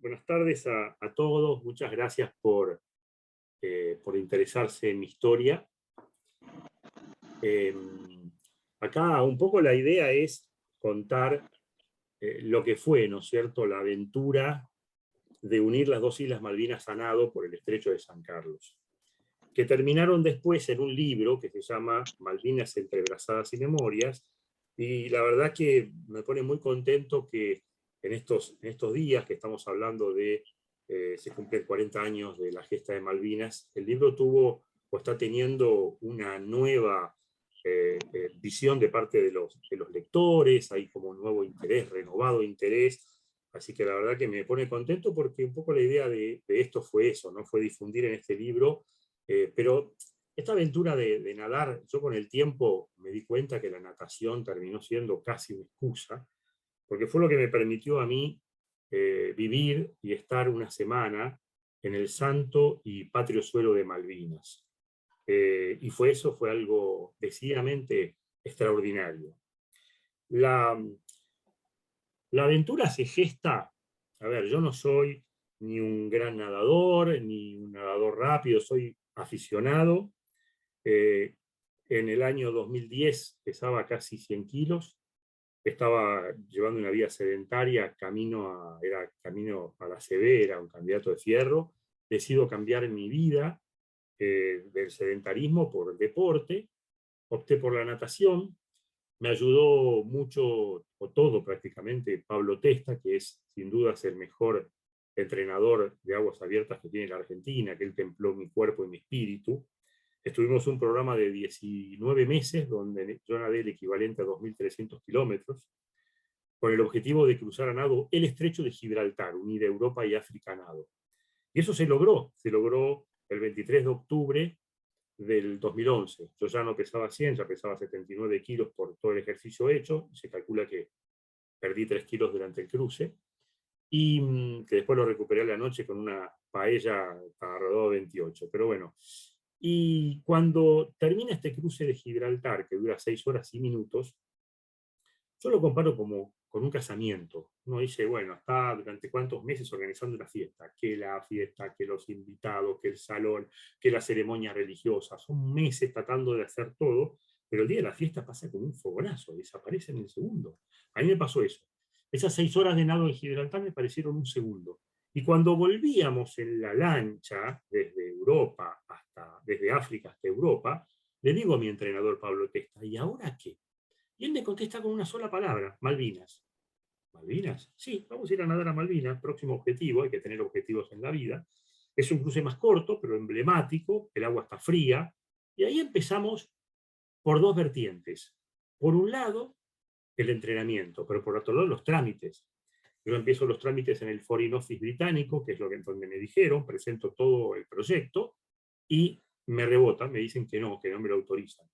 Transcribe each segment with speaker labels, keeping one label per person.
Speaker 1: Buenas tardes a todos. Muchas gracias por interesarse en mi historia. Eh, Acá un poco la idea es contar lo que fue, ¿no es cierto?, la aventura de unir las dos Islas Malvinas a nado por el Estrecho de San Carlos, que terminaron después en un libro que se llama Malvinas entre brazadas y memorias, y la verdad que me pone muy contento que en estos días que estamos hablando de, se cumplen 40 años de la gesta de Malvinas, el libro tuvo o está teniendo una nueva visión de parte de los lectores, hay como un nuevo interés, renovado interés, así que la verdad que me pone contento porque un poco la idea de esto fue eso, ¿no? Fue difundir en este libro, pero esta aventura de nadar, yo con el tiempo me di cuenta que la natación terminó siendo casi una excusa, porque fue lo que me permitió a mí vivir y estar una semana en el santo y patrio suelo de Malvinas. Y fue algo decididamente extraordinario. La, la aventura se gesta, a ver, yo no soy ni un gran nadador, ni un nadador rápido, soy aficionado. Eh, en el año 2010 pesaba casi 100 kilos, estaba llevando una vida sedentaria, era camino a la CB, era un candidato de fierro. Decido cambiar mi vida del sedentarismo por deporte, opté por la natación. Me ayudó mucho, o todo prácticamente, Pablo Testa, que es sin dudas el mejor entrenador de aguas abiertas que tiene la Argentina, que él templó mi cuerpo y mi espíritu. Estuvimos un programa de 19 meses, donde yo nadé el equivalente a 2.300 kilómetros, con el objetivo de cruzar a nado el estrecho de Gibraltar, unir Europa y África a nado. Y eso se logró el 23 de octubre del 2011. Yo ya no pesaba 100, ya pesaba 79 kilos por todo el ejercicio hecho, se calcula que perdí 3 kilos durante el cruce, y que después lo recuperé a la noche con una paella alrededor de 28. Pero bueno, y cuando termina este cruce de Gibraltar, que dura 6 horas y minutos, yo lo comparo como con un casamiento. Uno dice, bueno, está durante cuántos meses organizando una fiesta, que la fiesta, que los invitados, que el salón, que la ceremonia religiosa, son meses tratando de hacer todo, pero el día de la fiesta pasa como un fogonazo, desaparece en el segundo. A mí me pasó eso. Esas 6 horas de nado en Gibraltar me parecieron un segundo. Y cuando volvíamos en la lancha, desde África hasta Europa, le digo a mi entrenador Pablo Testa, ¿y ahora qué? Y él me contesta con una sola palabra: Malvinas. ¿Malvinas? Sí, vamos a ir a nadar a Malvinas, próximo objetivo, hay que tener objetivos en la vida. Es un cruce más corto, pero emblemático, el agua está fría, y ahí empezamos por dos vertientes. Por un lado, el entrenamiento, pero por otro lado, los trámites. Yo empiezo los trámites en el Foreign Office británico, que es donde me dijeron, presento todo el proyecto, y me rebotan, me dicen que no me lo autorizan.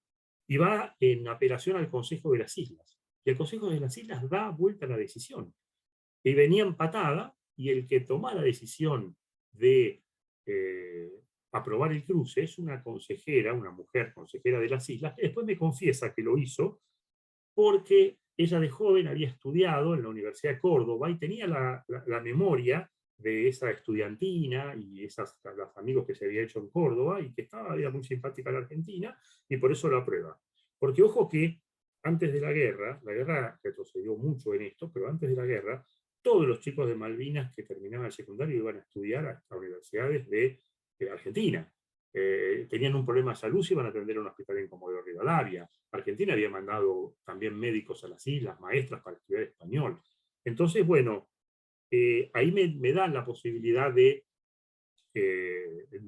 Speaker 1: Y va en apelación al Consejo de las Islas. Y el Consejo de las Islas da vuelta a la decisión. Y venía empatada, y el que toma la decisión de aprobar el cruce es una consejera, una mujer consejera de las islas, que después me confiesa que lo hizo porque ella de joven había estudiado en la Universidad de Córdoba y tenía la memoria de esa estudiantina y los amigos que se había hecho en Córdoba, y que era muy simpática a la Argentina, y por eso lo aprueba. Porque ojo que antes de la guerra retrocedió mucho en esto, pero antes de la guerra, todos los chicos de Malvinas que terminaban el secundario iban a estudiar a universidades de Argentina. Tenían un problema de salud, se iban a atender a un hospital en Comodoro Rivadavia. Argentina había mandado también médicos a las islas, maestras para estudiar español. Entonces, bueno, ahí me dan la posibilidad me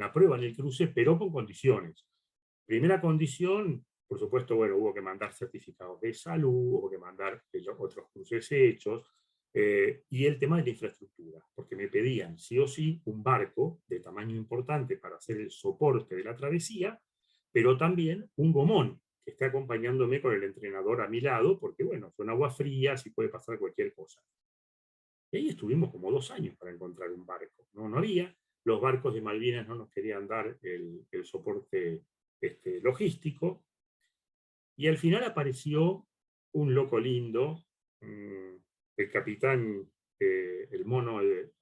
Speaker 1: aprueban el cruce, pero con condiciones. Primera condición, por supuesto, bueno, hubo que mandar certificados de salud, hubo que mandar otros cruces hechos, y el tema de la infraestructura, porque me pedían sí o sí un barco de tamaño importante para hacer el soporte de la travesía, pero también un gomón que esté acompañándome con el entrenador a mi lado, porque bueno, son aguas frías y puede pasar cualquier cosa. Y ahí estuvimos como 2 años para encontrar un barco. No había, los barcos de Malvinas no nos querían dar el soporte logístico, y al final apareció un loco lindo, el capitán, el mono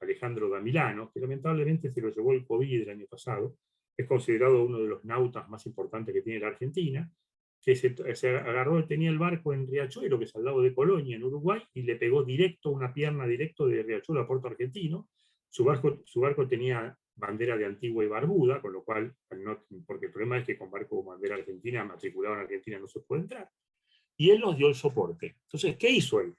Speaker 1: Alejandro da Milano, que lamentablemente se lo llevó el COVID el año pasado. Es considerado uno de los nautas más importantes que tiene la Argentina, que se agarró, tenía el barco en Riachuelo, que es al lado de Colonia, en Uruguay, y le pegó directo una pierna directo de Riachuelo a Puerto Argentino. Su barco tenía bandera de Antigua y Barbuda, con lo cual, porque el problema es que con barco con bandera argentina, matriculado en Argentina, no se puede entrar. Y él nos dio el soporte. Entonces, ¿qué hizo él?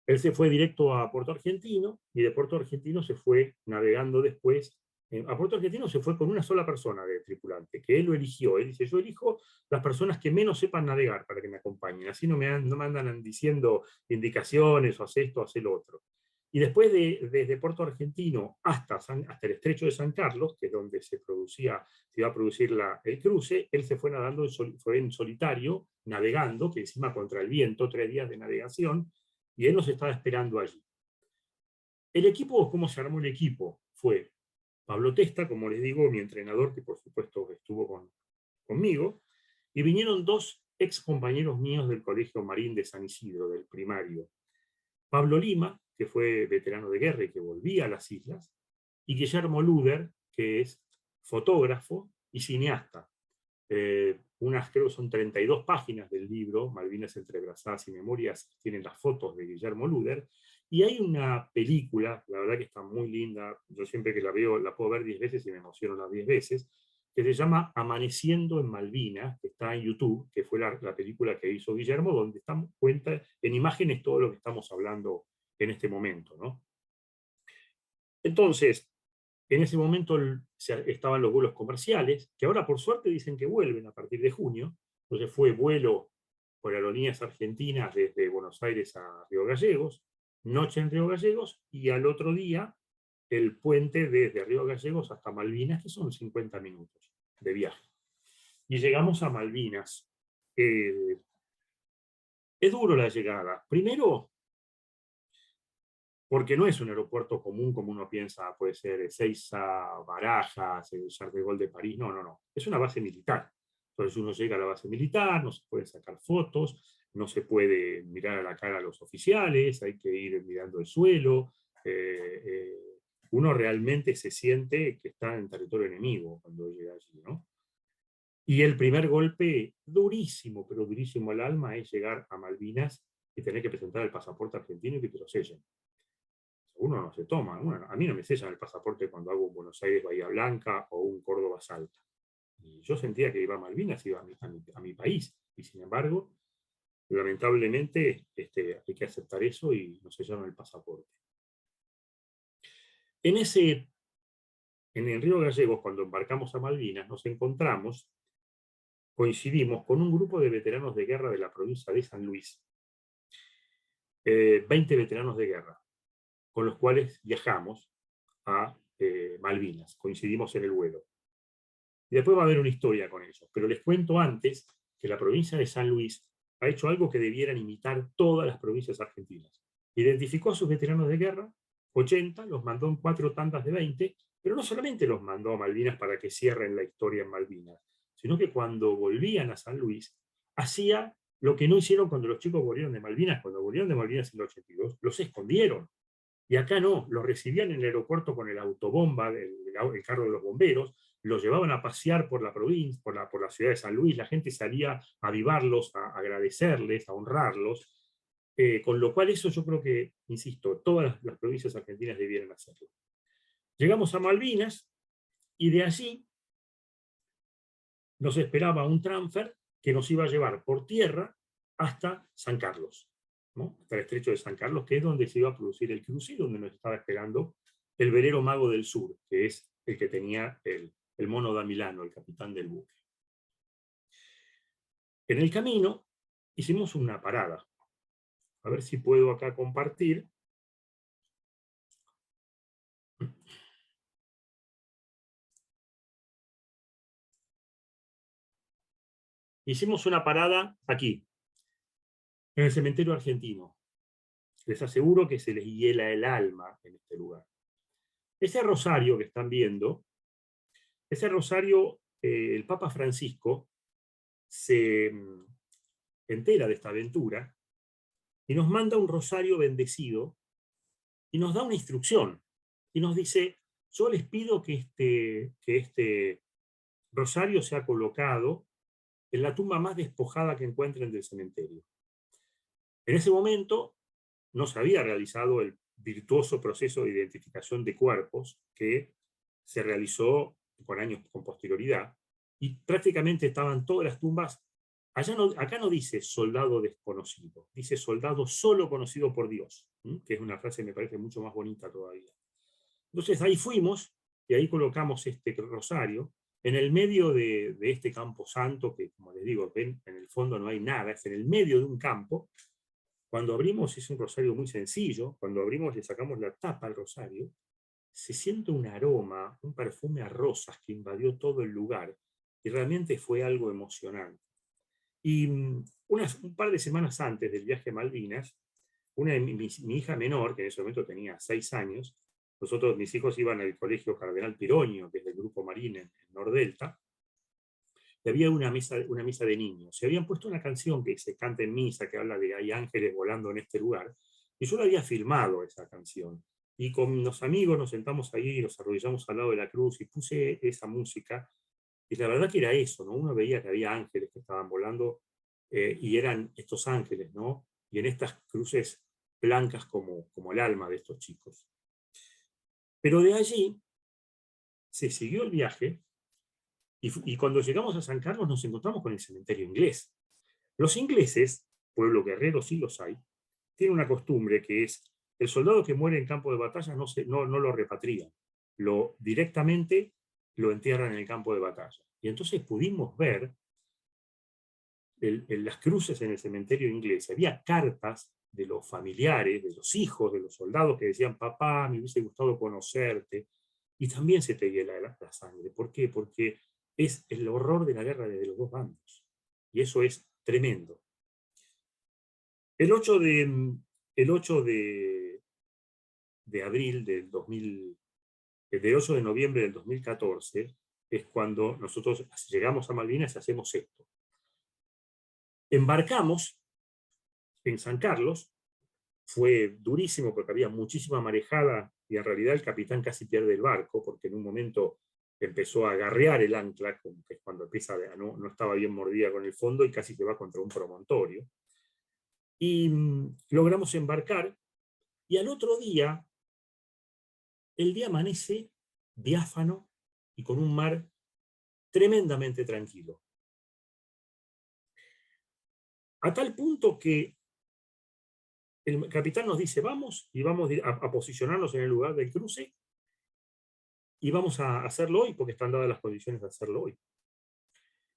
Speaker 1: Él se fue directo a Puerto Argentino, y de Puerto Argentino se fue navegando después. A Puerto Argentino se fue con una sola persona de tripulante, que él lo eligió. Él dice, yo elijo las personas que menos sepan navegar para que me acompañen. Así no me andan diciendo indicaciones, o hace esto, o hace lo otro. Y después desde Puerto Argentino hasta el estrecho de San Carlos, que es donde se iba a producir el cruce, él se fue nadando, fue en solitario, navegando, que encima contra el viento, 3 días de navegación, y él nos estaba esperando allí. El equipo, ¿cómo se armó el equipo? Fue Pablo Testa, como les digo, mi entrenador, que por supuesto estuvo conmigo, y vinieron 2 ex compañeros míos del Colegio Marín de San Isidro, del primario. Pablo Lima, que fue veterano de guerra y que volvía a las islas, y Guillermo Luder, que es fotógrafo y cineasta. Creo que son 32 páginas del libro, Malvinas entrebrazadas y memorias, tienen las fotos de Guillermo Luder, y hay una película, la verdad que está muy linda, yo siempre que la veo, la puedo ver 10 veces y me emociono las 10 veces, que se llama Amaneciendo en Malvinas, que está en YouTube, que fue la película que hizo Guillermo, donde cuenta en imágenes todo lo que estamos hablando en este momento, ¿no? Entonces, en ese momento estaban los vuelos comerciales, que ahora por suerte dicen que vuelven a partir de junio. Entonces fue vuelo por aerolíneas argentinas desde Buenos Aires a Río Gallegos, noche en Río Gallegos, y al otro día el puente desde Río Gallegos hasta Malvinas, que son 50 minutos de viaje. Y llegamos a Malvinas. Es duro la llegada. Primero, porque no es un aeropuerto común como uno piensa, puede ser Ezeiza, Barajas, el Charles de Gaulle de París, no. Es una base militar. Entonces uno llega a la base militar, no se pueden sacar fotos, no se puede mirar a la cara a los oficiales, hay que ir mirando el suelo. Uno realmente se siente que está en territorio enemigo cuando llega allí, ¿no? Y el primer golpe, durísimo, pero durísimo al alma, es llegar a Malvinas y tener que presentar el pasaporte argentino y que te lo sellen. Uno no se toma, a mí no me sellan el pasaporte cuando hago un Buenos Aires Bahía Blanca o un Córdoba Salta. Y yo sentía que iba a Malvinas, iba a mi país, y sin embargo, lamentablemente hay que aceptar eso y nos sellaron el pasaporte. En el Río Gallegos, cuando embarcamos a Malvinas, coincidimos con un grupo de veteranos de guerra de la provincia de San Luis, 20 veteranos de guerra, con los cuales viajamos a Malvinas, coincidimos en el vuelo. Y después va a haber una historia con ellos, pero les cuento antes que la provincia de San Luis ha hecho algo que debieran imitar todas las provincias argentinas. Identificó a sus veteranos de guerra, 80, los mandó en 4 tandas de 20, pero no solamente los mandó a Malvinas para que cierren la historia en Malvinas, sino que cuando volvían a San Luis, hacía lo que no hicieron cuando los chicos volvieron de Malvinas. Cuando volvieron de Malvinas en el 82, los escondieron. Y acá no, los recibían en el aeropuerto con el autobomba, el carro de los bomberos, los llevaban a pasear por la provincia, por la ciudad de San Luis, la gente salía a avivarlos, a agradecerles, a honrarlos, con lo cual eso yo creo que, insisto, todas las provincias argentinas debieran hacerlo. Llegamos a Malvinas y de allí nos esperaba un transfer que nos iba a llevar por tierra hasta San Carlos, ¿no? Hasta el estrecho de San Carlos, que es donde se iba a producir el cruce y donde nos estaba esperando el velero Mago del Sur, que es el que tenía el Mono da Milano, el capitán del buque. En el camino hicimos una parada. A ver si puedo acá compartir. Hicimos una parada aquí, en el cementerio argentino. Les aseguro que se les hiela el alma en este lugar. Ese rosario que están viendo, ese rosario, el Papa Francisco se entera de esta aventura y nos manda un rosario bendecido y nos da una instrucción, y nos dice, yo les pido que este rosario sea colocado en la tumba más despojada que encuentren del cementerio. En ese momento no se había realizado el virtuoso proceso de identificación de cuerpos que se realizó con posterioridad, y prácticamente estaban todas las tumbas. Acá no dice soldado desconocido, dice soldado solo conocido por Dios, que es una frase que me parece mucho más bonita todavía. Entonces ahí fuimos, y ahí colocamos este rosario, en el medio de este campo santo, que como les digo, ven, en el fondo no hay nada, es en el medio de un campo. Cuando abrimos, es un rosario muy sencillo, cuando abrimos le sacamos la tapa al rosario, se siente un aroma, un perfume a rosas que invadió todo el lugar, y realmente fue algo emocionante. Y un par de semanas antes del viaje a Malvinas, mi hija menor, que en ese momento tenía 6 años, mis hijos iban al colegio Cardenal Pironio, que es del Grupo Marín en Nordelta, y había una misa de niños. Se habían puesto una canción que se canta en misa, que habla de hay ángeles volando en este lugar, y yo la había filmado esa canción. Y con los amigos nos sentamos ahí, nos arrodillamos al lado de la cruz, y puse esa música, y la verdad que era eso, ¿no? Uno veía que había ángeles que estaban volando, y eran estos ángeles, ¿no? Y en estas cruces blancas como el alma de estos chicos. Pero de allí se siguió el viaje, y cuando llegamos a San Carlos nos encontramos con el cementerio inglés. Los ingleses, pueblo guerrero sí los hay, tienen una costumbre que es, el soldado que muere en campo de batalla no lo repatrian, directamente lo entierran en el campo de batalla. Y entonces pudimos ver las cruces en el cementerio inglés. Había cartas de los familiares, de los hijos de los soldados que decían, papá, me hubiese gustado conocerte. Y también se te hiela la sangre. ¿Por qué? Porque es el horror de la guerra de los dos bandos. Y eso es tremendo. El 8 de abril del 2000, del 8 de noviembre del 2014, es cuando nosotros llegamos a Malvinas y hacemos esto. Embarcamos en San Carlos, fue durísimo porque había muchísima marejada, y en realidad el capitán casi pierde el barco, porque en un momento empezó a agarrear el ancla, que es cuando empieza no estaba bien mordida con el fondo, y casi se va contra un promontorio. Y logramos embarcar, y al otro día, el día amanece diáfano y con un mar tremendamente tranquilo. A tal punto que el capitán nos dice, vamos, y vamos a posicionarnos en el lugar del cruce, y vamos a hacerlo hoy, porque están dadas las condiciones de hacerlo hoy.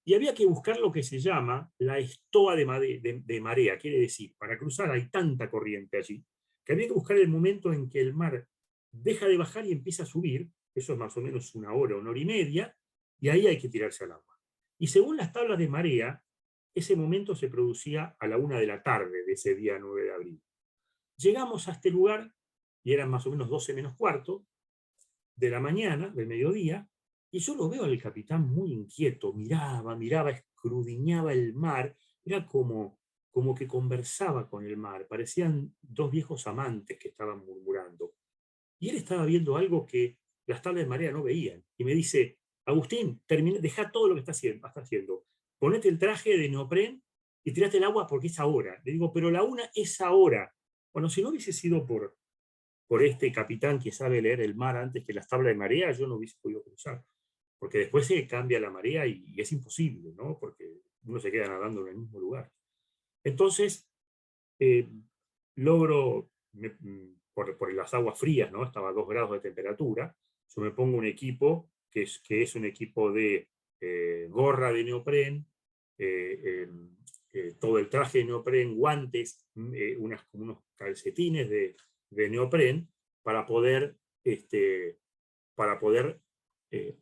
Speaker 1: Y había que buscar lo que se llama la estoa de marea, quiere decir, para cruzar hay tanta corriente allí, que había que buscar el momento en que el mar deja de bajar y empieza a subir, eso es más o menos 1 hora, 1 hora y media, y ahí hay que tirarse al agua. Y según las tablas de marea, ese momento se producía a la 1 de la tarde de ese día 9 de abril. Llegamos a este lugar, y eran más o menos 12 menos cuarto de la mañana, del mediodía, y yo lo veo al capitán muy inquieto, miraba, escudriñaba el mar, era como que conversaba con el mar, parecían 2 viejos amantes que estaban murmurando. Y él estaba viendo algo que las tablas de marea no veían, y me dice, Agustín, deja todo lo que estás haciendo, ponete el traje de neopren y tirate el agua porque es ahora. Le digo, pero la 1 es ahora. Bueno, si no hubiese sido por este capitán que sabe leer el mar antes que las tablas de marea, yo no hubiese podido cruzar. Porque después se cambia la marea y es imposible, ¿no? Porque uno se queda nadando en el mismo lugar. Entonces, logro, por las aguas frías, ¿no? Estaba a 2 grados de temperatura, yo me pongo un equipo que es un equipo de gorra de neopren, todo el traje de neopren, guantes, como unos calcetines de neopren, para poder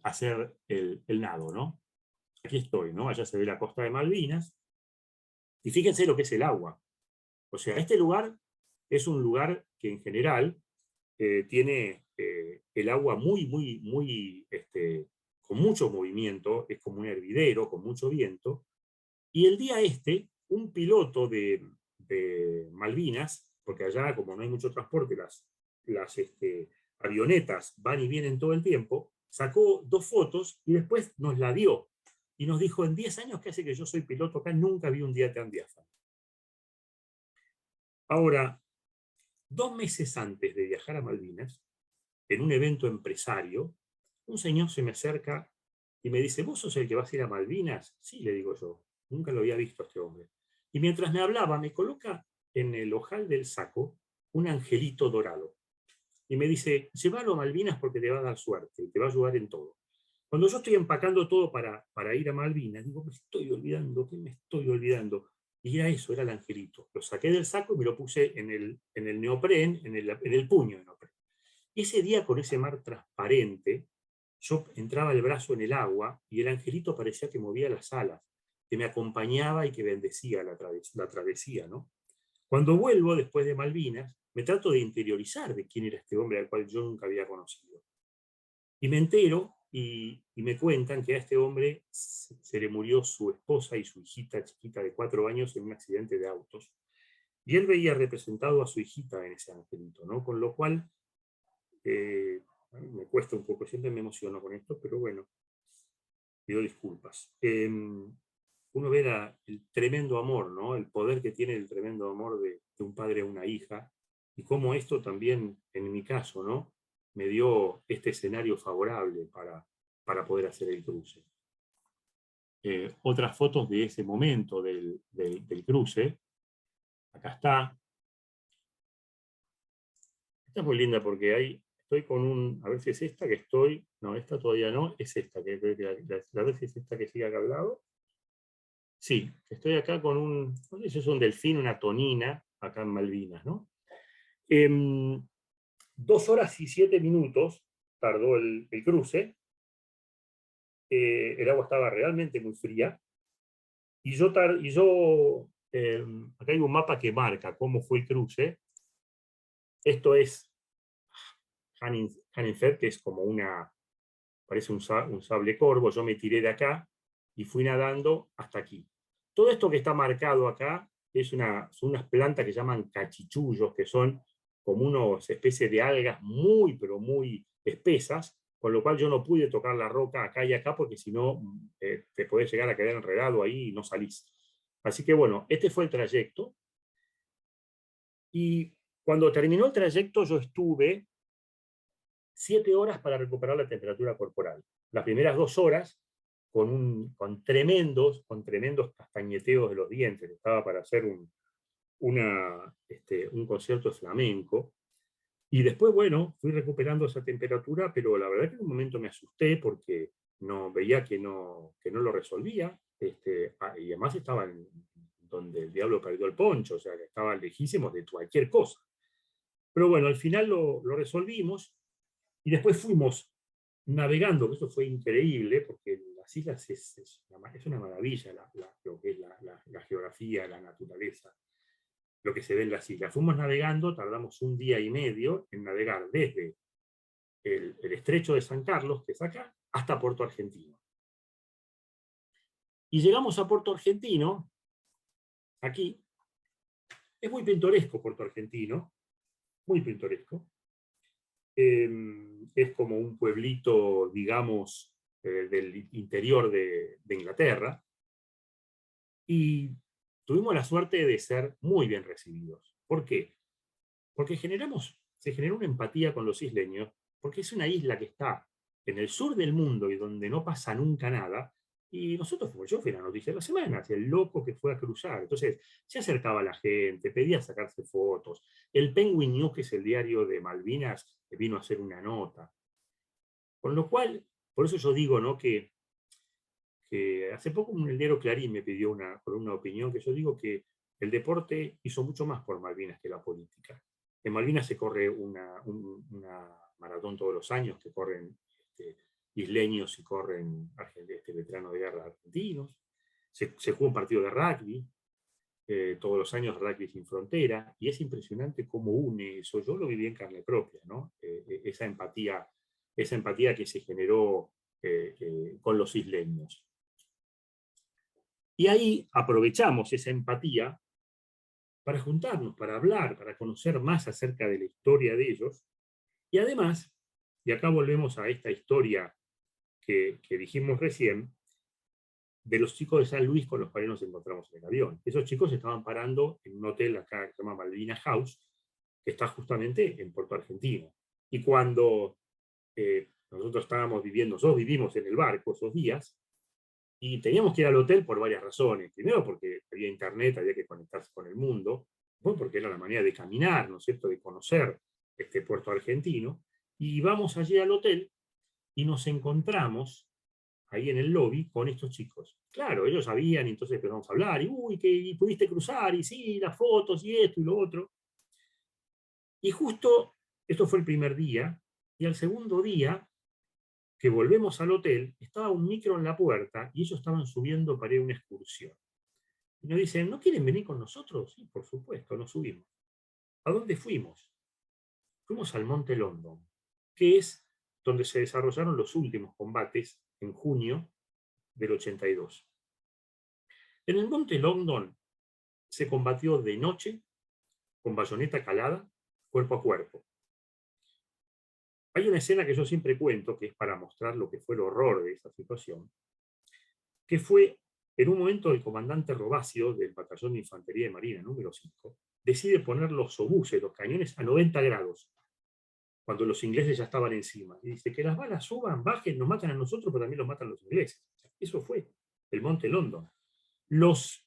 Speaker 1: hacer el nado, ¿no? Aquí estoy, ¿no? Allá se ve la costa de Malvinas, y fíjense lo que es el agua. O sea, este lugar es un lugar que en general tiene el agua con mucho movimiento, es como un hervidero, con mucho viento, y el día un piloto de Malvinas, porque allá como no hay mucho transporte, las avionetas van y vienen todo el tiempo, sacó 2 fotos y después nos la dio. Y nos dijo, en 10 años que hace que yo soy piloto acá, nunca vi un día tan diáfano. Ahora, 2 meses antes de viajar a Malvinas, en un evento empresario, un señor se me acerca y me dice, ¿vos sos el que vas a ir a Malvinas? Sí, le digo yo, nunca lo había visto a este hombre. Y mientras me hablaba, me coloca en el ojal del saco un angelito dorado. Y me dice, llévalo a Malvinas porque te va a dar suerte y te va a ayudar en todo. Cuando yo estoy empacando todo para ir a Malvinas, digo, me estoy olvidando, ¿qué me estoy olvidando? Y era eso, era el angelito. Lo saqué del saco y me lo puse en el neopren, en el puño de neopren. Y ese día, con ese mar transparente, yo entraba el brazo en el agua y el angelito parecía que movía las alas, que me acompañaba y que bendecía la travesía, ¿no? Cuando vuelvo después de Malvinas, me trato de interiorizar de quién era este hombre al cual yo nunca había conocido. Y me entero y me cuentan que a este hombre se le murió su esposa y su hijita chiquita de 4 años en un accidente de autos. Y él veía representado a su hijita en ese angelito, ¿no? Con lo cual, me cuesta un poco, siempre me emociono con esto, pero bueno, pido disculpas. Uno ve el tremendo amor, ¿no? El poder que tiene el tremendo amor de un padre a una hija, y cómo esto también, en mi caso, ¿no? Me dio este escenario favorable para poder hacer el cruce. Otras fotos de ese momento del cruce. Acá está. Esta es muy linda porque ahí estoy con a ver si es esta que estoy, no, esta todavía no, es esta, que a ver si es esta que sigue acá al lado. Sí, estoy acá con no sé si es un delfín, una tonina, acá en Malvinas, ¿no? 2 horas y 7 minutos tardó el cruce. El agua estaba realmente muy fría. Y acá hay un mapa que marca cómo fue el cruce. Esto es Haninfeld, que es como parece un sable corvo. Yo me tiré de acá y fui nadando hasta aquí. Todo esto que está marcado acá son unas plantas que llaman cachichullos, que son como unas especies de algas muy, pero muy espesas, con lo cual yo no pude tocar la roca acá y acá, porque si no, te podés llegar a quedar enredado ahí y no salís. Así que bueno, este fue el trayecto. Y cuando terminó el trayecto, yo estuve 7 horas para recuperar la temperatura corporal. Las primeras 2 horas con tremendos castañeteos de los dientes. Estaba para hacer un concierto de flamenco. Y después, bueno, fui recuperando esa temperatura, pero la verdad que en un momento me asusté porque veía que no lo resolvía. Y además estaba donde el diablo perdió el poncho, o sea, que estaba lejísimos de cualquier cosa. Pero bueno, al final lo resolvimos y después fuimos navegando, que eso fue increíble, porque las islas es una maravilla lo que es la geografía, la naturaleza, lo que se ve en las islas. Fuimos navegando, tardamos 1 día y medio en navegar desde el estrecho de San Carlos, que es acá, hasta Puerto Argentino. Y llegamos a Puerto Argentino, aquí. Es muy pintoresco Puerto Argentino, muy pintoresco. Es como un pueblito, digamos, del interior de Inglaterra, y tuvimos la suerte de ser muy bien recibidos. ¿Por qué? Porque se generó una empatía con los isleños, porque es una isla que está en el sur del mundo y donde no pasa nunca nada, y nosotros, como yo, fui la noticia de la semana, el loco que fue a cruzar. Entonces, se acercaba a la gente, pedía sacarse fotos. El Penguin News, que es el diario de Malvinas, vino a hacer una nota. Con lo cual, por eso yo digo, ¿no?, que hace poco el diario Clarín me pidió por una opinión, que yo digo que el deporte hizo mucho más por Malvinas que la política. En Malvinas se corre una maratón todos los años, que corren isleños y corren veteranos de guerra argentinos. Se juega un partido de rugby, todos los años Rugby Sin Frontera, y es impresionante cómo une eso. Yo lo viví en carne propia, ¿no? Esa empatía que se generó con los isleños. Y ahí aprovechamos esa empatía para juntarnos, para hablar, para conocer más acerca de la historia de ellos. Y además, y acá volvemos a esta historia que dijimos recién, de los chicos de San Luis con los cuales nos encontramos en el avión. Esos chicos estaban parando en un hotel acá que se llama Malvina House, que está justamente en Puerto Argentino. Y cuando nosotros estábamos viviendo, nosotros vivimos en el barco esos días, y teníamos que ir al hotel por varias razones. Primero porque había internet, había que conectarse con el mundo, después porque era la manera de caminar, ¿no es cierto?, de conocer este Puerto Argentino. Y vamos allí al hotel y nos encontramos ahí en el lobby con estos chicos. Claro, ellos sabían, y entonces empezamos a hablar, y uy, que pudiste cruzar, y sí, las fotos, y esto y lo otro. Y justo, esto fue el primer día, y al segundo día, que volvemos al hotel, estaba un micro en la puerta, y ellos estaban subiendo para ir a una excursión. Y nos dicen, ¿no quieren venir con nosotros? Sí, por supuesto, nos subimos. ¿A dónde fuimos? Fuimos al Monte London, que es donde se desarrollaron los últimos combates en junio del 82. En el Monte London se combatió de noche, con bayoneta calada, cuerpo a cuerpo. Hay una escena que yo siempre cuento, que es para mostrar lo que fue el horror de esa situación, que fue, en un momento, el comandante Robasio, del Batallón de Infantería de Marina número 5, decide poner los obuses, los cañones, a 90 grados, cuando los ingleses ya estaban encima. Y dice, que las balas suban, bajen, nos matan a nosotros, pero también los matan los ingleses. Eso fue el Monte London. Los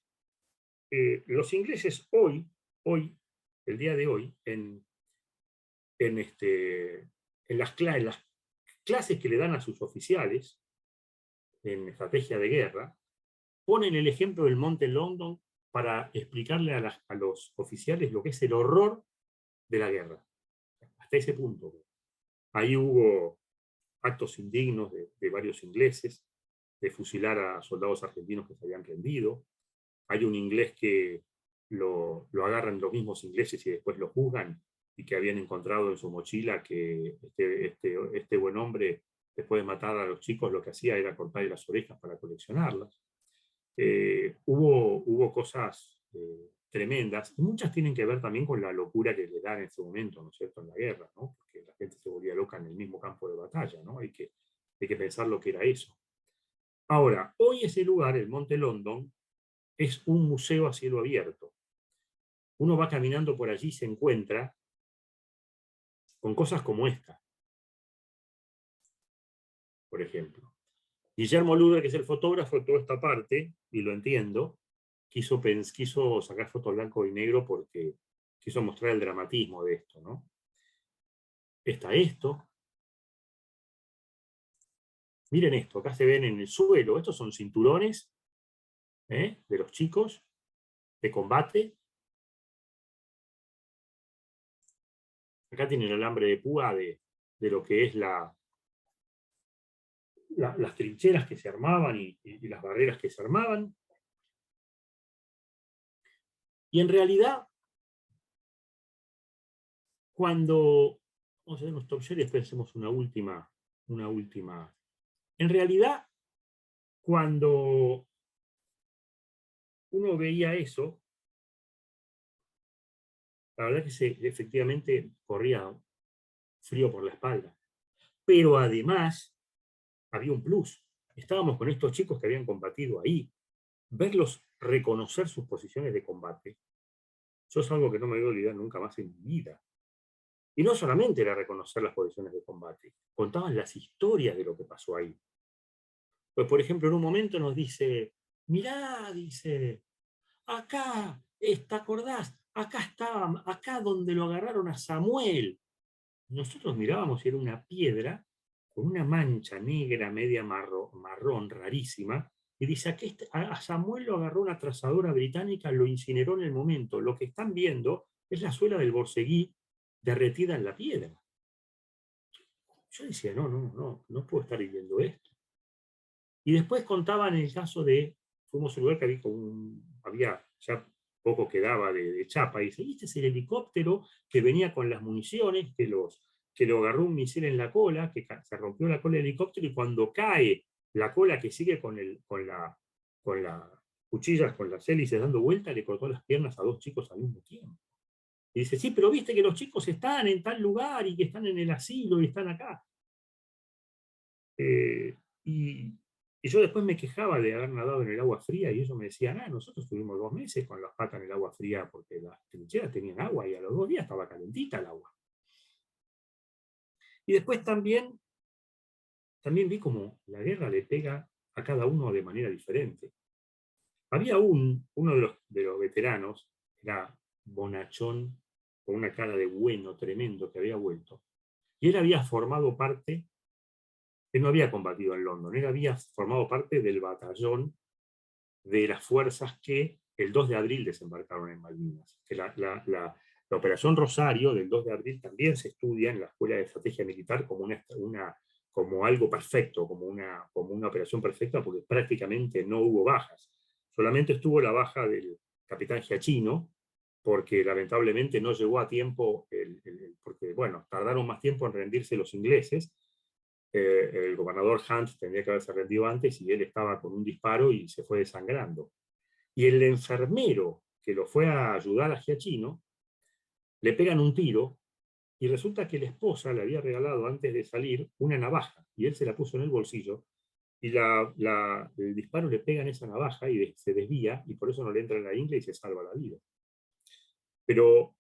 Speaker 1: ingleses hoy, el día de hoy, en las clases que le dan a sus oficiales en estrategia de guerra, ponen el ejemplo del Monte London para explicarle a los oficiales lo que es el horror de la guerra. Hasta ese punto. Ahí hubo actos indignos de varios ingleses, de fusilar a soldados argentinos que se habían rendido. Hay un inglés que lo agarran los mismos ingleses y después lo juzgan, y que habían encontrado en su mochila que este buen hombre, después de matar a los chicos, lo que hacía era cortarle las orejas para coleccionarlas. Hubo cosas tremendas, y muchas tienen que ver también con la locura que le dan en ese momento, ¿no es cierto?, en la guerra, ¿no? Porque la gente se volvía loca en el mismo campo de batalla, ¿no? Hay que pensar lo que era eso. Ahora, hoy ese lugar, el Monte London, es un museo a cielo abierto. Uno va caminando por allí y se encuentra con cosas como esta, por ejemplo. Guillermo Luder, que es el fotógrafo de toda esta parte, y lo entiendo, quiso sacar fotos blanco y negro porque quiso mostrar el dramatismo de esto, ¿no? Está esto. Miren esto, acá se ven en el suelo, estos son cinturones de los chicos de combate. Acá tienen el alambre de púa de lo que es las trincheras que se armaban y las barreras que se armaban. Y en realidad, cuando vamos a ver un stop share y después hacemos una última. En realidad, cuando uno veía eso, la verdad que efectivamente corría frío por la espalda. Pero además, había un plus. Estábamos con estos chicos que habían combatido ahí. Verlos reconocer sus posiciones de combate, eso es algo que no me voy a olvidar nunca más en mi vida. Y no solamente era reconocer las posiciones de combate, contaban las historias de lo que pasó ahí. Pues, por ejemplo, en un momento nos dice, mirá, dice, acá, ¿te acordás? Acá estaba, acá donde lo agarraron a Samuel. Nosotros mirábamos y era una piedra con una mancha negra, media marrón, rarísima, y dice, aquí a Samuel lo agarró una trazadora británica, lo incineró en el momento. Lo que están viendo es la suela del borceguí derretida en la piedra. Yo decía, no puedo estar viviendo esto. Y después contaban el caso de, fuimos a un lugar que había ya poco quedaba de chapa, y dice, ¿y este es el helicóptero que venía con las municiones, que lo agarró un misil en la cola, que se rompió la cola del helicóptero, y cuando cae la cola que sigue con cuchillas con las hélices dando vuelta, le cortó las piernas a 2 chicos al mismo tiempo. Y dice, sí, pero viste que los chicos están en tal lugar y que están en el asilo y están acá. Y yo después me quejaba de haber nadado en el agua fría y ellos me decían, nosotros estuvimos 2 meses con las patas en el agua fría porque las trincheras tenían agua y a los 2 días estaba calentita el agua. Y después también vi cómo la guerra le pega a cada uno de manera diferente. Había uno de los veteranos, era bonachón, con una cara de bueno tremendo que había vuelto, y él había formado parte, él no había combatido en London, él había formado parte del batallón de las fuerzas que el 2 de abril desembarcaron en Malvinas. Que la Operación Rosario del 2 de abril también se estudia en la Escuela de Estrategia Militar como, como algo perfecto, como una operación perfecta, porque prácticamente no hubo bajas. Solamente estuvo la baja del capitán Giachino, porque lamentablemente no llegó a tiempo, porque bueno, tardaron más tiempo en rendirse los ingleses. El gobernador Hunt tendría que haberse rendido antes y él estaba con un disparo y se fue desangrando. Y el enfermero que lo fue a ayudar a Giachino, le pegan un tiro y resulta que la esposa le había regalado antes de salir una navaja y él se la puso en el bolsillo y el disparo le pega en esa navaja y se desvía y por eso no le entra en la ingle y se salva la vida. Pero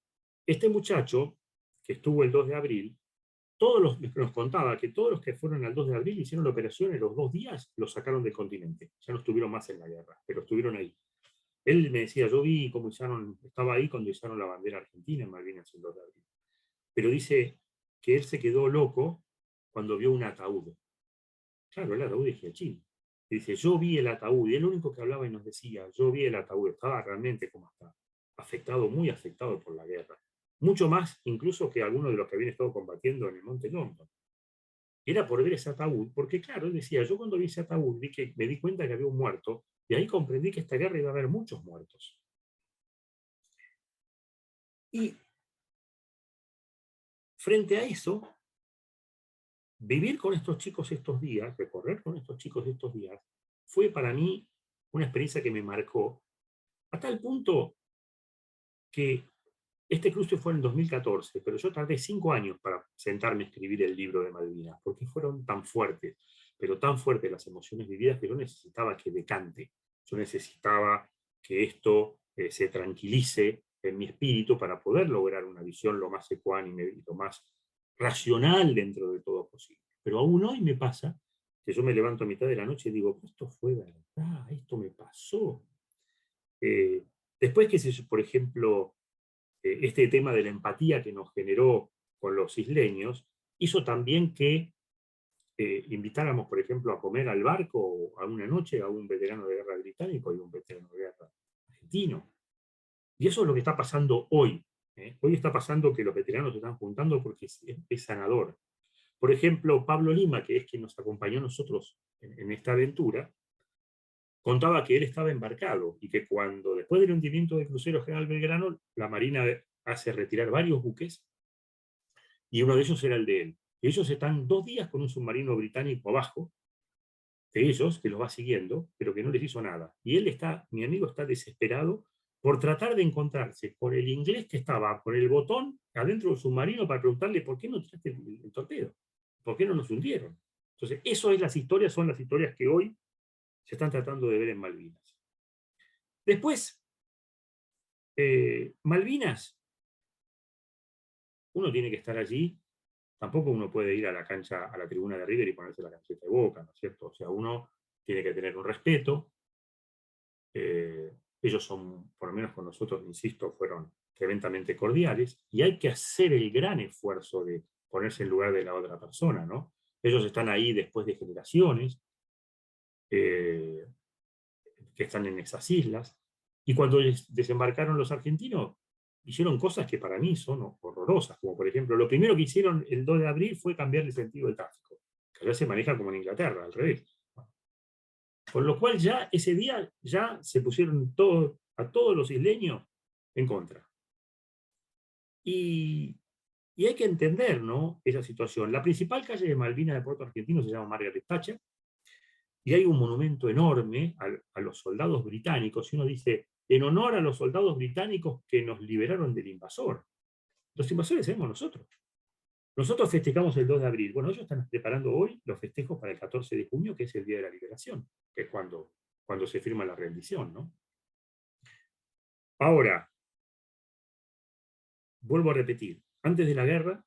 Speaker 1: este muchacho que estuvo el 2 de abril, nos contaba que todos los que fueron al 2 de abril hicieron la operación en los 2 días, los sacaron del continente. Ya no estuvieron más en la guerra, pero estuvieron ahí. Él me decía, yo vi cómo estaba ahí cuando usaron la bandera argentina en Malvinas el 2 de abril. Pero dice que él se quedó loco cuando vio un ataúd. Claro, el ataúd de Giachino. Dice, yo vi el ataúd, y él lo único que hablaba y nos decía, yo vi el ataúd, estaba realmente como está, afectado, muy afectado por la guerra. Mucho más incluso que algunos de los que habían estado combatiendo en el Monte London. Era por ver ese ataúd, porque claro, él decía, yo cuando vi ese ataúd me di cuenta que había un muerto, y ahí comprendí que esta guerra iba a haber muchos muertos. Y frente a eso, vivir con estos chicos estos días, recorrer con estos chicos estos días, fue para mí una experiencia que me marcó, a tal punto que este cruce fue en 2014, pero yo tardé 5 años para sentarme a escribir el libro de Malvinas, porque fueron tan fuertes, pero tan fuertes las emociones vividas que yo necesitaba que decante, yo necesitaba que esto se tranquilice en mi espíritu para poder lograr una visión lo más ecuánime y lo más racional dentro de todo posible. Pero aún hoy me pasa que yo me levanto a mitad de la noche y digo, esto fue verdad, esto me pasó. Después que, por ejemplo, este tema de la empatía que nos generó con los isleños, hizo también que invitáramos, por ejemplo, a comer al barco a una noche a un veterano de guerra británico y un veterano de guerra argentino. Y eso es lo que está pasando hoy. Hoy está pasando que los veteranos se están juntando porque es sanador. Por ejemplo, Pablo Lima, que es quien nos acompañó a nosotros en esta aventura, contaba que él estaba embarcado y que cuando, después del hundimiento del crucero General Belgrano, la Marina hace retirar varios buques y uno de ellos era el de él. Y ellos están 2 días con un submarino británico abajo de ellos, que los va siguiendo, pero que no les hizo nada. Y mi amigo está desesperado por tratar de encontrarse con el inglés que estaba con el botón adentro del submarino para preguntarle por qué no tiraste el torpedo, por qué no nos hundieron. Entonces, son las historias que hoy se están tratando de ver en Malvinas. Después, Malvinas, uno tiene que estar allí, tampoco uno puede ir a la cancha, a la tribuna de River y ponerse la camiseta de Boca, ¿no es cierto? O sea, uno tiene que tener un respeto. Ellos son, por lo menos con nosotros, insisto, fueron tremendamente cordiales, y hay que hacer el gran esfuerzo de ponerse en lugar de la otra persona, ¿no? Ellos están ahí después de generaciones, que están en esas islas, y cuando desembarcaron los argentinos, hicieron cosas que para mí son horrorosas, como por ejemplo, lo primero que hicieron el 2 de abril fue cambiar el sentido del tráfico, que allá se maneja como en Inglaterra, al revés. Con lo cual ya ese día ya se pusieron a todos los isleños en contra. Y hay que entender, ¿no?, esa situación. La principal calle de Malvinas de Puerto Argentino se llama Margaret Thatcher, y hay un monumento enorme a los soldados británicos, y uno dice, en honor a los soldados británicos que nos liberaron del invasor. Los invasores somos nosotros. Nosotros festejamos el 2 de abril. Bueno, ellos están preparando hoy los festejos para el 14 de junio, que es el Día de la Liberación, que es cuando se firma la rendición, ¿no? Ahora, vuelvo a repetir, antes de la guerra,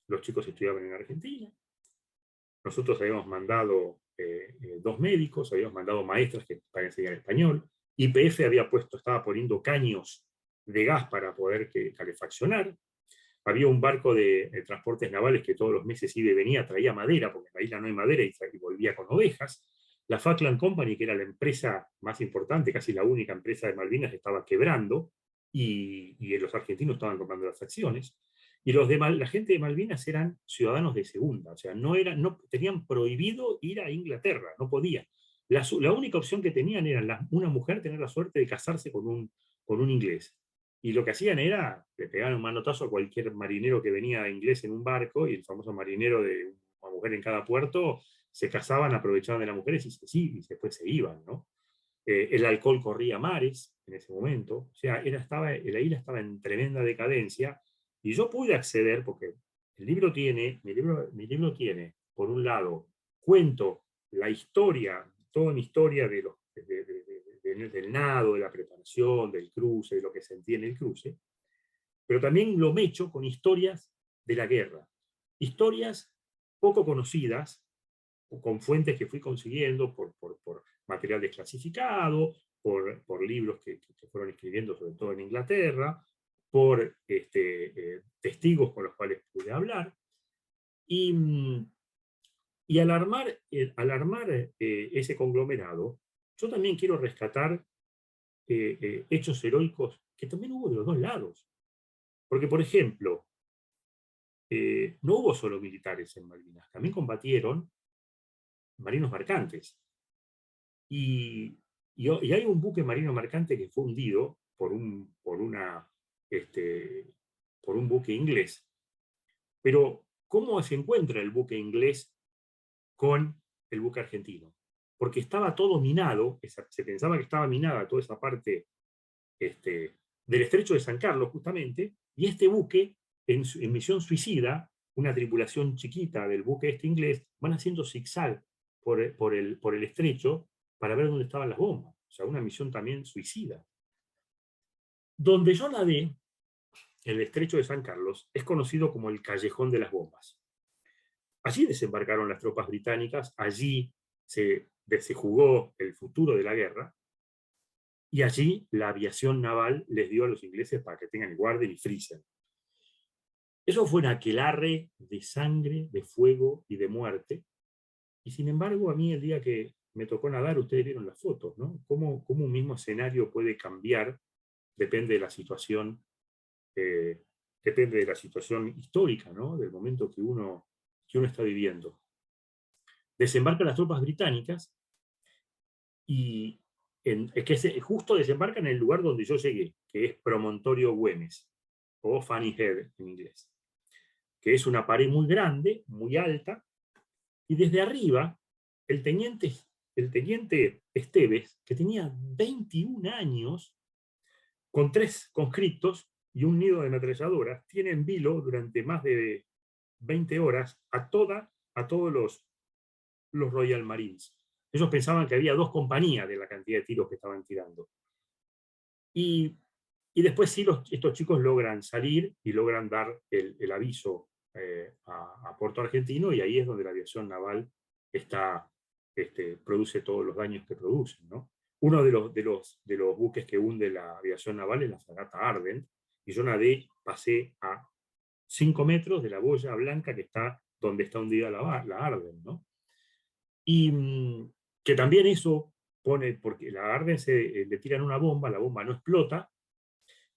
Speaker 1: los chicos estudiaban en Argentina, nosotros habíamos mandado 2 médicos, habíamos mandado maestras para enseñar español, YPF estaba poniendo caños de gas para poder calefaccionar, había un barco de transportes navales que todos los meses iba y venía, traía madera, porque en la isla no hay madera, y volvía con ovejas. La Falkland Company, que era la empresa más importante, casi la única empresa de Malvinas, estaba quebrando, y los argentinos estaban comprando las acciones. Y la gente de Malvinas eran ciudadanos de segunda, o sea, no tenían prohibido ir a Inglaterra, no podían. La única opción que tenían era una mujer tener la suerte de casarse con un inglés. Y lo que hacían era, le pegaban un manotazo a cualquier marinero que venía inglés en un barco, y el famoso marinero de una mujer en cada puerto, se casaban, aprovechaban de las mujeres y después se iban, ¿no? El alcohol corría mares en ese momento, o sea, la isla estaba en tremenda decadencia, y yo pude acceder, porque mi libro tiene, por un lado, cuento la historia, toda mi historia del nado, de la preparación, del cruce, de lo que sentí en el cruce, pero también lo mecho con historias de la guerra. Historias poco conocidas, con fuentes que fui consiguiendo por material desclasificado, por libros que fueron escribiendo, sobre todo en Inglaterra, por testigos con los cuales pude hablar. Y al armar ese conglomerado, yo también quiero rescatar hechos heroicos que también hubo de los dos lados. Porque, por ejemplo, no hubo solo militares en Malvinas, también combatieron marinos mercantes. Y hay un buque marino mercante que fue hundido por un buque inglés. Pero, ¿cómo se encuentra el buque inglés con el buque argentino? Porque estaba todo minado, se pensaba que estaba minada toda esa parte del estrecho de San Carlos, justamente, y este buque, en misión suicida, una tripulación chiquita del buque inglés, van haciendo zigzag por el estrecho para ver dónde estaban las bombas. O sea, una misión también suicida. Donde yo nadé, el estrecho de San Carlos, es conocido como el Callejón de las Bombas. Allí desembarcaron las tropas británicas, allí se jugó el futuro de la guerra, y allí la aviación naval les dio a los ingleses para que tengan guarden y frisen. Eso fue un aquelarre de sangre, de fuego y de muerte. Y sin embargo, a mí el día que me tocó nadar, ustedes vieron las fotos, ¿no? Cómo un mismo escenario puede cambiar, depende de la situación, histórica, ¿no? Del momento que uno está viviendo. Desembarcan las tropas británicas y justo desembarcan en el lugar donde yo llegué, que es Promontorio Güemes, o Fanny Head en inglés, que es una pared muy grande, muy alta, y desde arriba el teniente Esteves, que tenía 21 años, con 3 conscriptos y un nido de ametralladoras, tiene en vilo durante más de 20 horas a todos los Royal Marines. Ellos pensaban que había 2 compañías de la cantidad de tiros que estaban tirando. Y después sí, estos chicos logran salir y logran dar el aviso a Puerto Argentino, y ahí es donde la aviación naval produce todos los daños que producen, ¿no? Uno de los buques que hunde la aviación naval es la fragata Ardent, y yo pasé a 5 metros de la boya blanca que está donde está hundida la Ardent, ¿no? Y que también eso pone, porque la Ardent le tiran una bomba, la bomba no explota,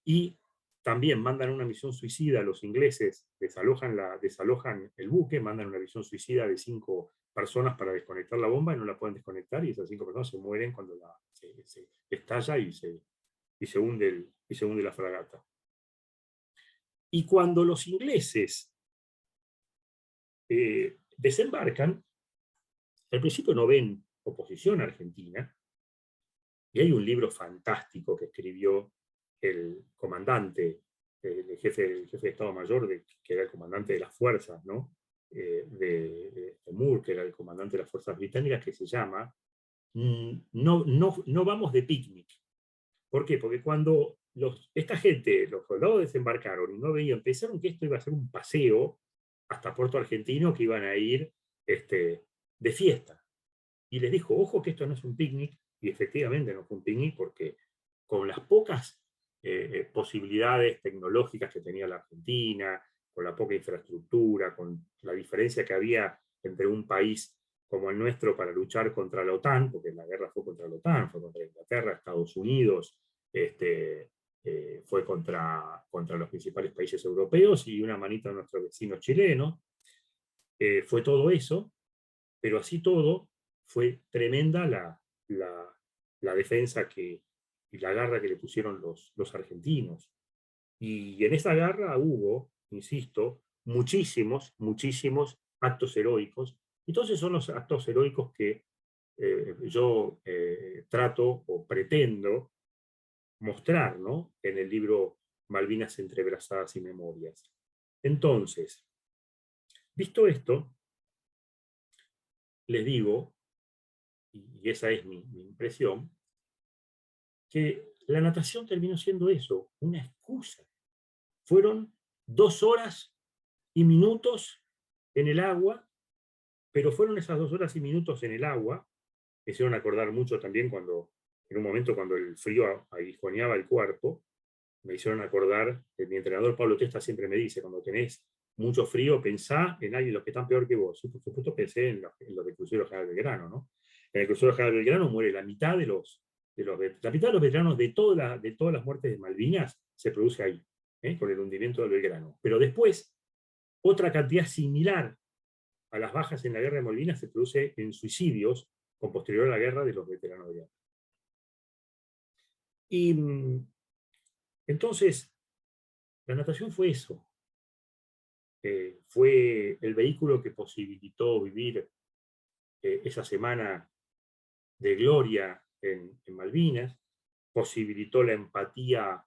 Speaker 1: y también mandan una misión suicida. Los ingleses desalojan el buque, mandan una misión suicida de 5 personas para desconectar la bomba, y no la pueden desconectar, y esas 5 personas se mueren cuando se estalla y se hunde la fragata. Y cuando los ingleses desembarcan, al principio no ven oposición a Argentina, y hay un libro fantástico que escribió el comandante, el jefe de Estado Mayor, que era el comandante de las fuerzas, ¿no? De Moore, que era el comandante de las fuerzas británicas, que se llama no vamos de picnic. ¿Por qué? Porque cuando esta gente, los soldados desembarcaron y no veían, pensaron que esto iba a ser un paseo hasta Puerto Argentino, que iban a ir de fiesta. Y les dijo, ojo que esto no es un picnic, y efectivamente no fue un picnic porque con las pocas posibilidades tecnológicas que tenía la Argentina, con la poca infraestructura, con la diferencia que había entre un país como el nuestro para luchar contra la OTAN, porque la guerra fue contra la OTAN, fue contra Inglaterra, Estados Unidos, fue contra los principales países europeos y una manita de nuestros vecinos chilenos. Fue todo eso, pero así todo fue tremenda la defensa y la garra que le pusieron los argentinos. Y en esa garra hubo, insisto, muchísimos actos heroicos. Entonces son los actos heroicos que yo trato o pretendo mostrar, ¿no? En el libro Malvinas entrebrazadas y memorias. Entonces, visto esto, les digo, y esa es mi impresión, que la natación terminó siendo eso, una excusa. Fueron 2 horas y minutos en el agua, pero fueron esas 2 horas y minutos en el agua, me hicieron acordar mucho también en un momento cuando el frío aguijoneaba el cuerpo, me hicieron acordar, mi entrenador Pablo Testa siempre me dice, cuando tenés mucho frío, pensá en alguien, los que están peor que vos. Y por supuesto pensé en los de Crucero General Belgrano, ¿no? En el Crucero General Belgrano muere la mitad de la mitad de los veteranos de todas las muertes de Malvinas se produce ahí, con el hundimiento del Belgrano. Pero después, otra cantidad similar a las bajas en la guerra de Malvinas se produce en suicidios con posterior a la guerra de los veteranos de guerra. Y entonces, la natación fue eso. Fue el vehículo que posibilitó vivir esa semana de gloria en Malvinas, posibilitó la empatía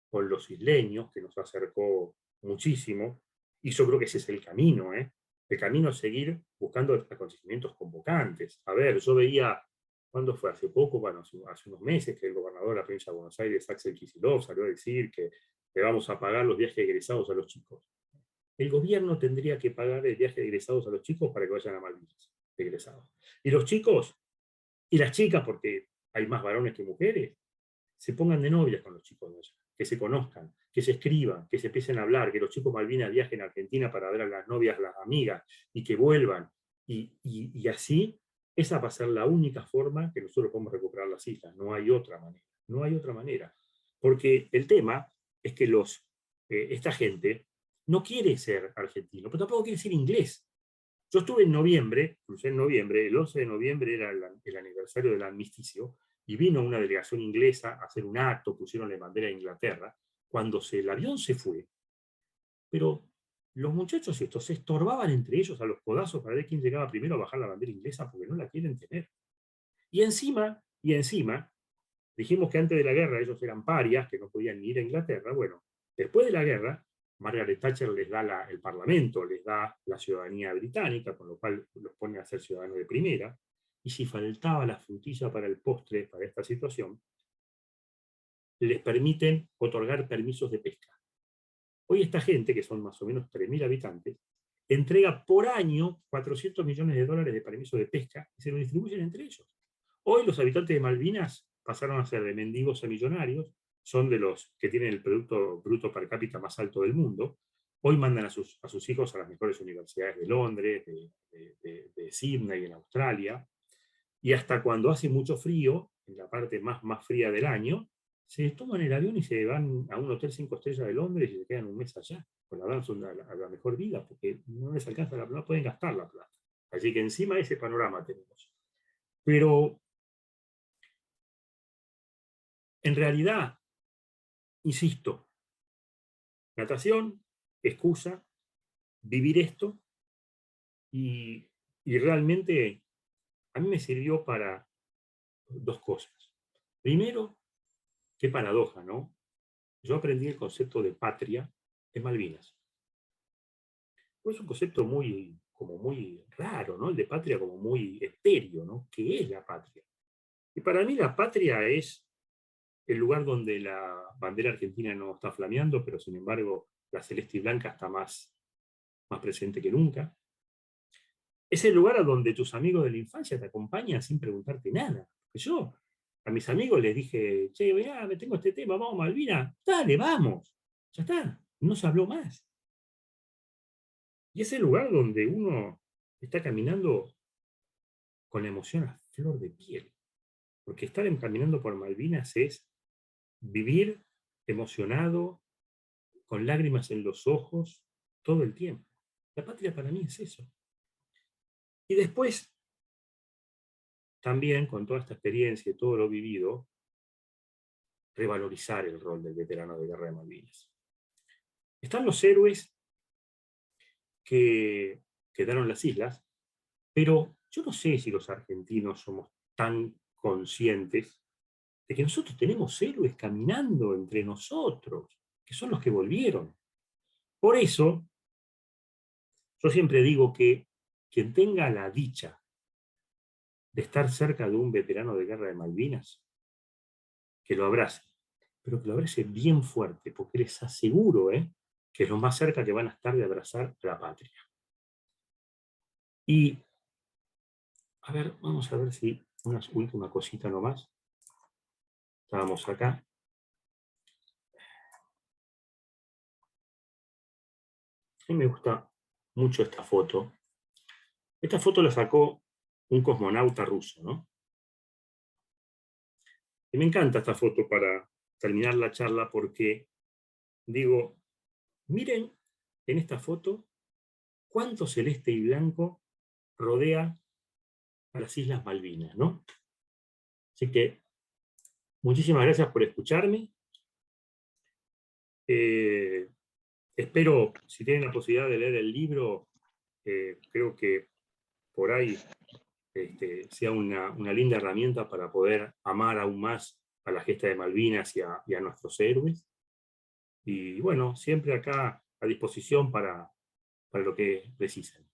Speaker 1: con los isleños, que nos acercó muchísimo, y yo creo que ese es el camino, el camino es seguir buscando acontecimientos convocantes. A ver, yo veía, ¿cuándo fue? Hace poco, bueno, hace unos meses, que el gobernador de la provincia de Buenos Aires, Axel Kicillof, salió a decir que le vamos a pagar los viajes egresados a los chicos. El gobierno tendría que pagar el viaje de egresados a los chicos para que vayan a Malvinas, egresados. Y los chicos, y las chicas, porque hay más varones que mujeres, se pongan de novias con los chicos de allá, que se conozcan, que se escriban, que se empiecen a hablar, que los chicos Malvinas viajen a Argentina para ver a las novias, las amigas, y que vuelvan. Y así, esa va a ser la única forma que nosotros podemos recuperar las islas. No hay otra manera. No hay otra manera. Porque el tema es que esta gente no quiere ser argentino, pero tampoco quiere ser inglés. Yo estuve en noviembre, crucé en noviembre, el 11 de noviembre era el aniversario del armisticio, y vino una delegación inglesa a hacer un acto, pusieron la bandera de Inglaterra, cuando el avión se fue, pero los muchachos estos se estorbaban entre ellos a los codazos para ver quién llegaba primero a bajar la bandera inglesa porque no la quieren tener. Y encima, dijimos que antes de la guerra ellos eran parias, que no podían ni ir a Inglaterra. Bueno, después de la guerra, Margaret Thatcher les da el Parlamento, les da la ciudadanía británica, con lo cual los pone a ser ciudadanos de primera, y si faltaba la frutilla para el postre, para esta situación, les permiten otorgar permisos de pesca. Hoy esta gente, que son más o menos 3.000 habitantes, entrega por año 400 millones de dólares de permisos de pesca y se lo distribuyen entre ellos. Hoy los habitantes de Malvinas pasaron a ser de mendigos a millonarios, son de los que tienen el producto bruto per cápita más alto del mundo. Hoy mandan a sus hijos a las mejores universidades de Londres, de Sydney, en Australia, y hasta cuando hace mucho frío, en la parte más fría del año, se toman el avión y se van a un hotel 5 estrellas de Londres y se quedan un mes allá, con la mejor vida, porque no les alcanza no pueden gastar la plata. Así que encima ese panorama tenemos. Pero, en realidad, insisto, natación, excusa, vivir esto, y realmente a mí me sirvió para dos cosas. Primero, qué paradoja, ¿no? Yo aprendí el concepto de patria en Malvinas. Es un concepto como muy raro, ¿no? El de patria como muy etéreo, ¿no? ¿Qué es la patria? Y para mí la patria es el lugar donde la bandera argentina no está flameando, pero sin embargo la celeste y blanca está más presente que nunca. Es el lugar a donde tus amigos de la infancia te acompañan sin preguntarte nada. Porque yo a mis amigos les dije, che, mirá, me tengo este tema, vamos a Malvinas, dale, vamos. Ya está, no se habló más. Y es el lugar donde uno está caminando con la emoción a flor de piel. Porque estar caminando por Malvinas es vivir emocionado, con lágrimas en los ojos, todo el tiempo. La patria para mí es eso. Y después, también con toda esta experiencia y todo lo vivido, revalorizar el rol del veterano de guerra de Malvinas. Están los héroes que quedaron las islas, pero yo no sé si los argentinos somos tan conscientes de que nosotros tenemos héroes caminando entre nosotros, que son los que volvieron. Por eso, yo siempre digo que quien tenga la dicha de estar cerca de un veterano de guerra de Malvinas, que lo abrace, pero que lo abrace bien fuerte, porque les aseguro que es lo más cerca que van a estar de abrazar a la patria. Y, a ver, vamos a ver si una última cosita nomás. Estábamos acá. A mí me gusta mucho esta foto. Esta foto la sacó un cosmonauta ruso, ¿no? Y me encanta esta foto para terminar la charla porque digo, miren en esta foto cuánto celeste y blanco rodea a las Islas Malvinas, ¿no? Así que muchísimas gracias por escucharme. Espero, si tienen la posibilidad de leer el libro, creo que por ahí sea una linda herramienta para poder amar aún más a la gesta de Malvinas y a nuestros héroes. Y bueno, siempre acá a disposición para lo que precisen.